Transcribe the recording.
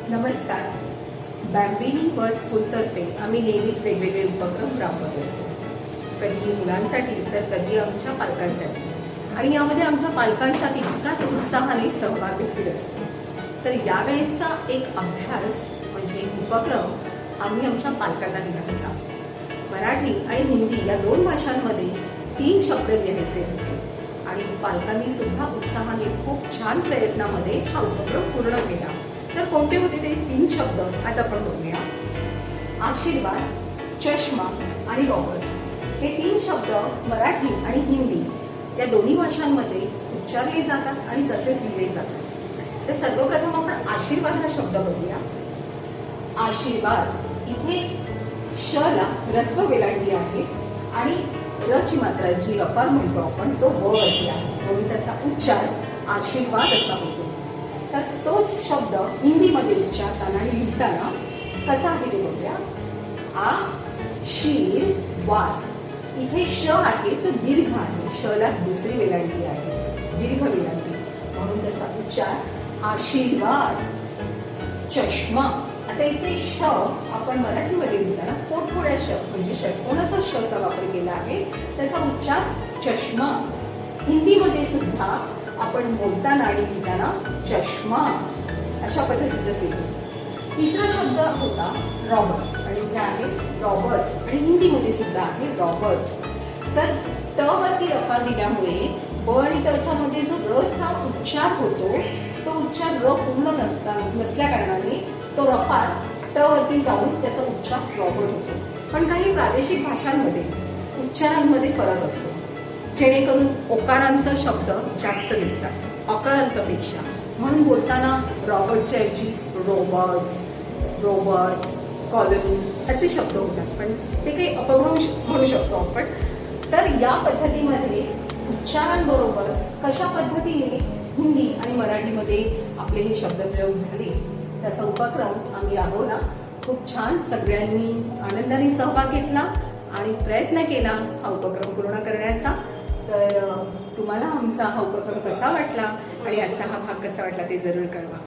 नमस्कार. Bambini world स्कूलतर्फे आम्ही नेहमीच वेगवेगळे उपक्रम राबवत असतो. कधी मुलांसाठी तर कधी आमच्या पालकांसाठी. आणि यामध्ये आमच्या पालकांचा तितकाच उत्साहाने सहभाग देखील असतो. तर यावेळेसचा एक अभ्यास म्हणजे उपक्रम आम्ही आमच्या पालकांना दिला होता. मराठी आणि हिंदी या 2 भाषांमध्ये 3 शब्द लिहायचे होते. आणि पालकांनी सुद्धा उत्साहाने खूप छान प्रयत्नामध्ये हा उपक्रम पूर्ण केला. तर कोणते होते ते 3 शब्द आज आपण बघूया. आशीर्वाद, चष्मा आणि रॉबर्ट. हे 3 शब्द मराठी आणि हिंदी या दोन्ही भाषांमध्ये उच्चारले जातात आणि तसेच लिहिले जातात. तर सर्वप्रथम आपण आशीर्वाद हा शब्द बघूया. आशीर्वाद इथे श ला ऱ्हस्व वेलांटी आहे आणि र ची मात्रा जी रकार म्हणतो आपण तो व वरती आहे, म्हणून त्याचा उच्चार आशीर्वाद असा होतो. तर तोच शब्द हिंदीमध्ये उच्चारताना आणि लिहिताना कसा आहे ते बघूया. आशीर्वाद. इथे श आहे तो दीर्घ आहे, श ला दुसरी वेलांटी आहे, दीर्घ वेलांटी, म्हणून त्याचा उच्चार आशीर्वाद. चष्मा. आता इथे श आपण मराठीमध्ये लिहिताना पोटथोड्या श म्हणजे षटकोनाचा श चा वापर केला आहे, त्याचा उच्चार चष्मा. हिंदीमध्ये सुद्धा आपण बोलताना आणि लिहिताना चष्मा अशा पद्धतीचं लिहितो. तिसरा शब्द होता रॉबर्ट आणि इथे आहे रॉबर्ट आणि हिंदीमध्ये सुद्धा आहे रॉबर्ट. तर ट वरती रकार दिल्यामुळे ब आणि ट च्या मध्ये जो र चा उच्चार होतो तो उच्चार र पूर्ण नसल्या कारणाने तो रकार ट वरती जाऊन त्याचा उच्चार रॉबर्ट होतो. पण काही प्रादेशिक भाषांमध्ये उच्चारांमध्ये फरक असतो, जेणेकरून ओकारांत शब्द जास्त निघतात अकारांतपेक्षा. म्हणून बोलताना रॉबर्टच्या ऐवजी रोबर्ट, रोबर्ट, कॉलनी असे शब्द होतात, पण ते काही अपभ्रंश म्हणू शकतो आपण. तर या पद्धतीमध्ये उच्चारांबरोबर कशा पद्धतीने हिंदी आणि मराठीमध्ये आपले हे शब्दप्रयोग झाले त्याचा उपक्रम आम्ही राबवला. खूप छान सगळ्यांनी आनंदाने सहभाग घेतला आणि प्रयत्न केला हा उपक्रम पूर्ण करण्याचा. तर तुम्हाला आमचा हा उपक्रम कसा वाटला आणि आजचा हा भाग कसा वाटला ते जरूर कळवा.